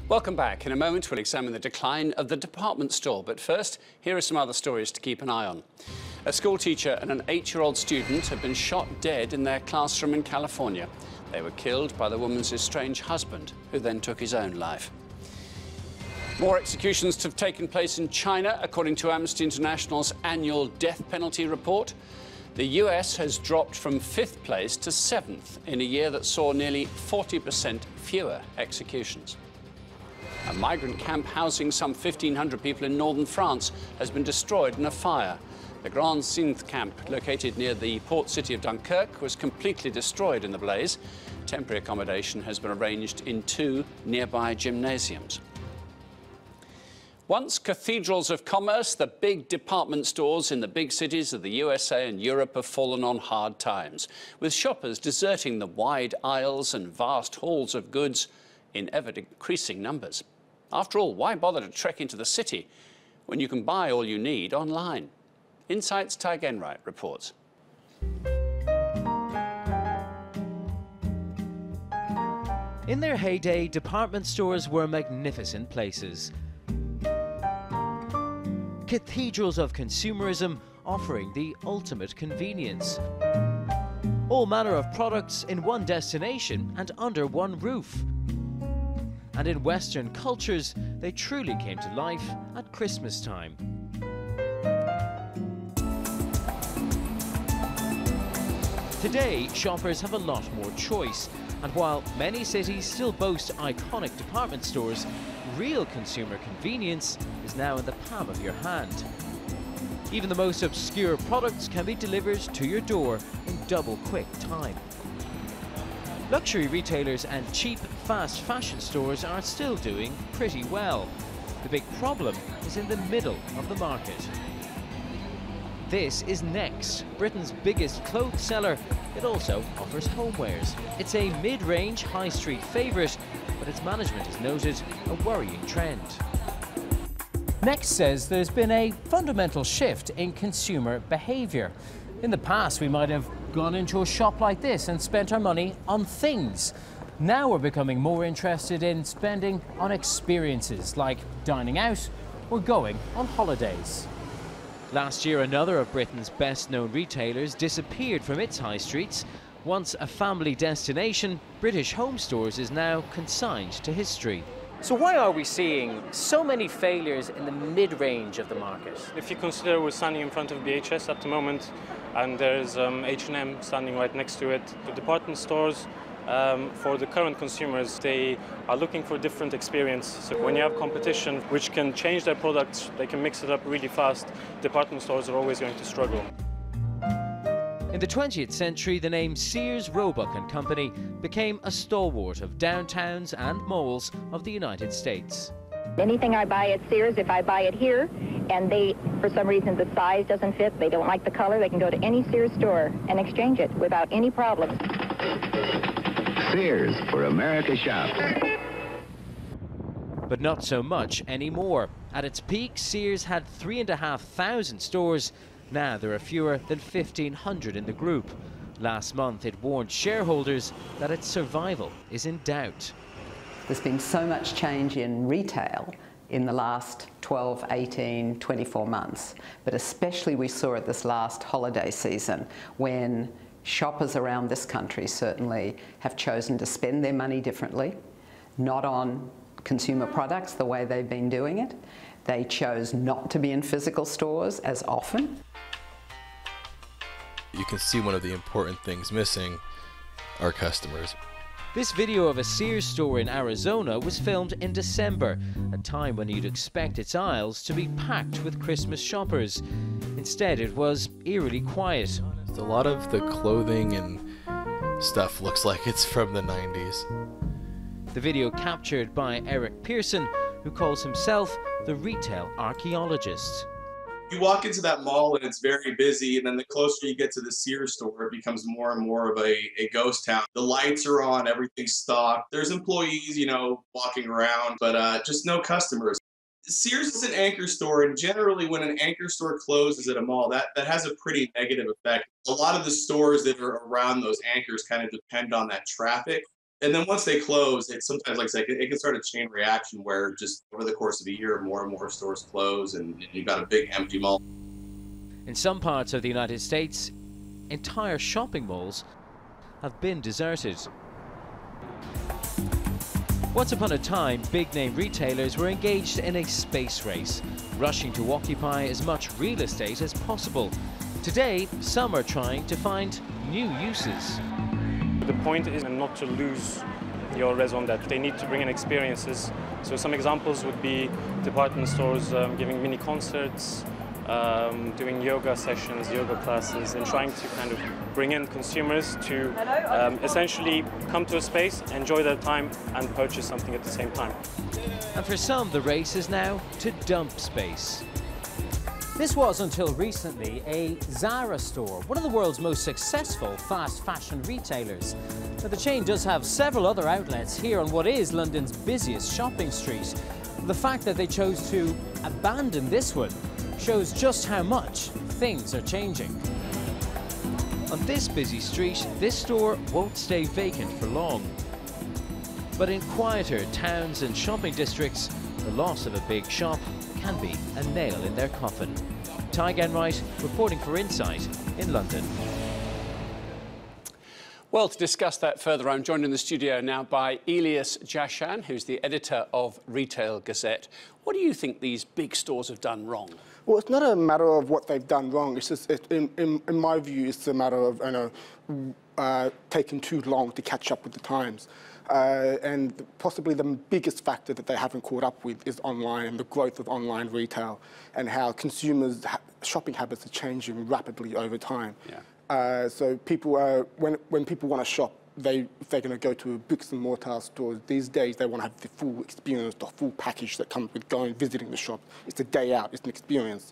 Welcome back. In a moment, we'll examine the decline of the department store. But first, here are some other stories to keep an eye on. A school teacher and an 8-year-old student have been shot dead in their classroom in California. They were killed by the woman's estranged husband, who then took his own life. More executions have taken place in China, according to Amnesty International's annual death penalty report. The US has dropped from 5th place to 7th in a year that saw nearly 40% fewer executions. A migrant camp housing some 1,500 people in northern France has been destroyed in a fire. The Grand Cintre camp, located near the port city of Dunkirk, was completely destroyed in the blaze. Temporary accommodation has been arranged in 2 nearby gymnasiums. Once cathedrals of commerce, the big department stores in the big cities of the USA and Europe have fallen on hard times, with shoppers deserting the wide aisles and vast halls of goods in ever-decreasing numbers. After all, why bother to trek into the city when you can buy all you need online? Insight's Ty Genwright reports. In their heyday, department stores were magnificent places. Cathedrals of consumerism offering the ultimate convenience. All manner of products in one destination and under one roof. And in Western cultures, they truly came to life at Christmas time. Today, shoppers have a lot more choice, and while many cities still boast iconic department stores, real consumer convenience is now in the palm of your hand. Even the most obscure products can be delivered to your door in double-quick time. Luxury retailers and cheap, fast fashion stores are still doing pretty well. The big problem is in the middle of the market. This is Next, Britain's biggest clothes seller. It also offers homewares. It's a mid-range high street favourite, but its management has noted a worrying trend. Next says there's been a fundamental shift in consumer behaviour. In the past, we might have gone into a shop like this and spent our money on things. Now we're becoming more interested in spending on experiences like dining out or going on holidays. Last year, another of Britain's best-known retailers disappeared from its high streets. Once a family destination, British Home Stores is now consigned to history. So why are we seeing so many failures in the mid-range of the market? If you consider we're standing in front of BHS at the moment, and there's H&M standing right next to it, the department stores, for the current consumers, they are looking for different experience. So when you have competition which can change their products, they can mix it up really fast, department stores are always going to struggle. In the 20th century, the name Sears, Roebuck and Company became a stalwart of downtowns and malls of the United States. Anything I buy at Sears, if I buy it here, and for some reason the size doesn't fit, they don't like the color, they can go to any Sears store and exchange it without any problem. Sears, where America shops. But not so much anymore. At its peak, Sears had 3,500 stores. Now there are fewer than 1,500 in the group. Last month it warned shareholders that its survival is in doubt. There's been so much change in retail in the last 12, 18, 24 months, but especially we saw it this last holiday season when shoppers around this country certainly have chosen to spend their money differently, not on consumer products the way they've been doing it. They chose not to be in physical stores as often. You can see one of the important things missing are customers. This video of a Sears store in Arizona was filmed in December, a time when you'd expect its aisles to be packed with Christmas shoppers. Instead, it was eerily quiet. A lot of the clothing and stuff looks like it's from the 90s. The video captured by Eric Pearson, who calls himself the retail archaeologist. You walk into that mall and it's very busy, and then the closer you get to the Sears store, it becomes more and more of a ghost town. The lights are on, everything's stocked. There's employees, walking around, but just no customers. Sears is an anchor store, and generally when an anchor store closes at a mall, that has a pretty negative effect. A lot of the stores that are around those anchors kind of depend on that traffic. And then once they close, it's sometimes like I said, it can start a chain reaction where just over the course of a year, more and more stores close, and you've got a big empty mall. In some parts of the United States, entire shopping malls have been deserted. Once upon a time, big-name retailers were engaged in a space race, rushing to occupy as much real estate as possible. Today, some are trying to find new uses. The point is not to lose your raison d'etre. They need to bring in experiences. So some examples would be department stores giving mini concerts, doing yoga sessions, yoga classes, and trying to kind of bring in consumers to essentially come to a space, enjoy their time, and purchase something at the same time. And for some, the race is now to dump space. This was, until recently, a Zara store, one of the world's most successful fast fashion retailers. Now, the chain does have several other outlets here on what is London's busiest shopping street. The fact that they chose to abandon this one shows just how much things are changing. On this busy street, this store won't stay vacant for long. But in quieter towns and shopping districts, the loss of a big shop can be a nail in their coffin. Ty Genwright reporting for Insight in London. Well, to discuss that further, I'm joined in the studio now by Elias Jashan, who's the editor of Retail Gazette. What do you think these big stores have done wrong? Well, it's not a matter of what they've done wrong. It's just, in my view, it's a matter of taking too long to catch up with the times. And possibly the biggest factor that they haven't caught up with is online and the growth of online retail and how consumers' shopping habits are changing rapidly over time. Yeah. So people, when people want to shop, if they're going to go to bricks and mortar stores, these days they want to have the full experience, the full package that comes with visiting the shop. It's a day out, it's an experience.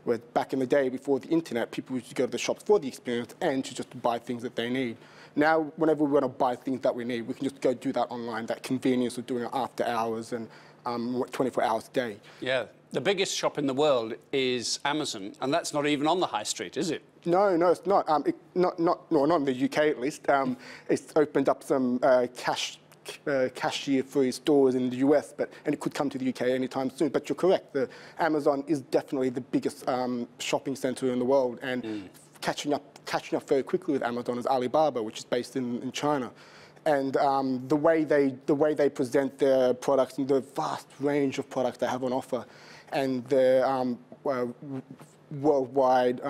Where back in the day, before the internet, people used to go to the shops for the experience and to just buy things that they need. Now, whenever we want to buy things that we need, we can just go do that online, that convenience of doing it after hours and 24 hours a day. Yeah, the biggest shop in the world is Amazon, and that's not even on the high street, is it? No, it's not. Not in the UK at least. It's opened up some cashier-free stores in the US, and it could come to the UK anytime soon. But you're correct. Amazon is definitely the biggest shopping center in the world, and catching up very quickly with Amazon is Alibaba, which is based in China. And the way they present their products and the vast range of products they have on offer, and the worldwide,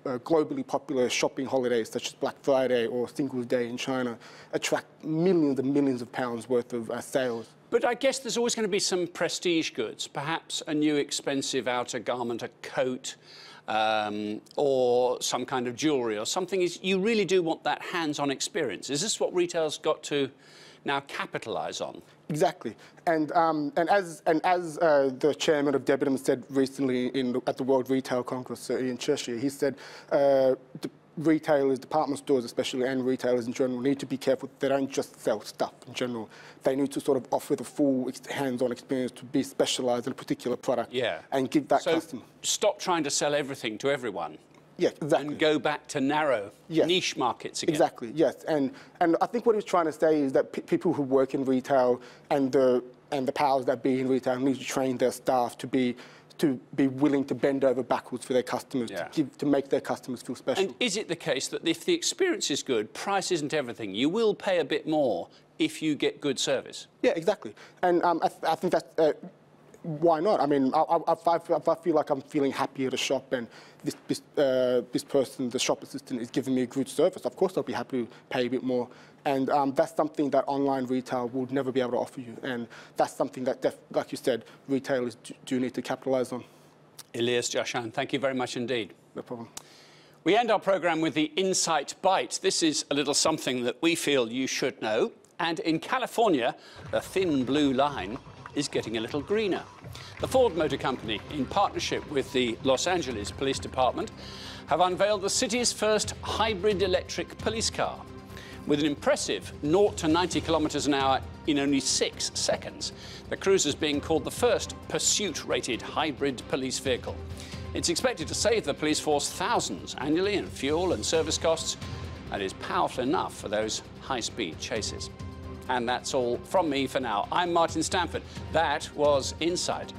globally popular shopping holidays such as Black Friday or Singles Day in China attract millions and millions of pounds worth of sales. But I guess there's always going to be some prestige goods, perhaps a new expensive outer garment, a coat, or some kind of jewellery or something. You really do want that hands-on experience. Is this what retail's got to now capitalise on? Exactly, and as the chairman of Debenhams said recently at the World Retail Congress, Ian Cheshire, he said retailers, department stores especially, and retailers in general need to be careful. They don't just sell stuff in general. They need to sort of offer the full hands-on experience, to be specialised in a particular product, and give that customer. Stop trying to sell everything to everyone. Yeah, exactly. And go back to narrow niche markets again. Exactly, yes. And I think what he was trying to say is that people who work in retail and the powers that be in retail need to train their staff to be willing to bend over backwards for their customers, to make their customers feel special. And is it the case that if the experience is good, price isn't everything? You will pay a bit more if you get good service? Yeah, exactly. And I think that's... why not? I mean, if I feel like I'm feeling happy at a shop and this person, the shop assistant, is giving me a good service, of course I'll be happy to pay a bit more. And that's something that online retail would never be able to offer you. And that's something that, like you said, retailers do need to capitalise on. Elias Jashan, thank you very much indeed. No problem. We end our programme with the Insight Bite. This is a little something that we feel you should know. And in California, the thin blue line is getting a little greener. The Ford Motor Company, in partnership with the Los Angeles Police Department, have unveiled the city's first hybrid electric police car. With an impressive 0 to 90 kilometres an hour in only 6 seconds, the Cruiser is being called the first pursuit-rated hybrid police vehicle. It's expected to save the police force thousands annually in fuel and service costs, and is powerful enough for those high-speed chases. And that's all from me for now. I'm Martin Stanford. That was Inside.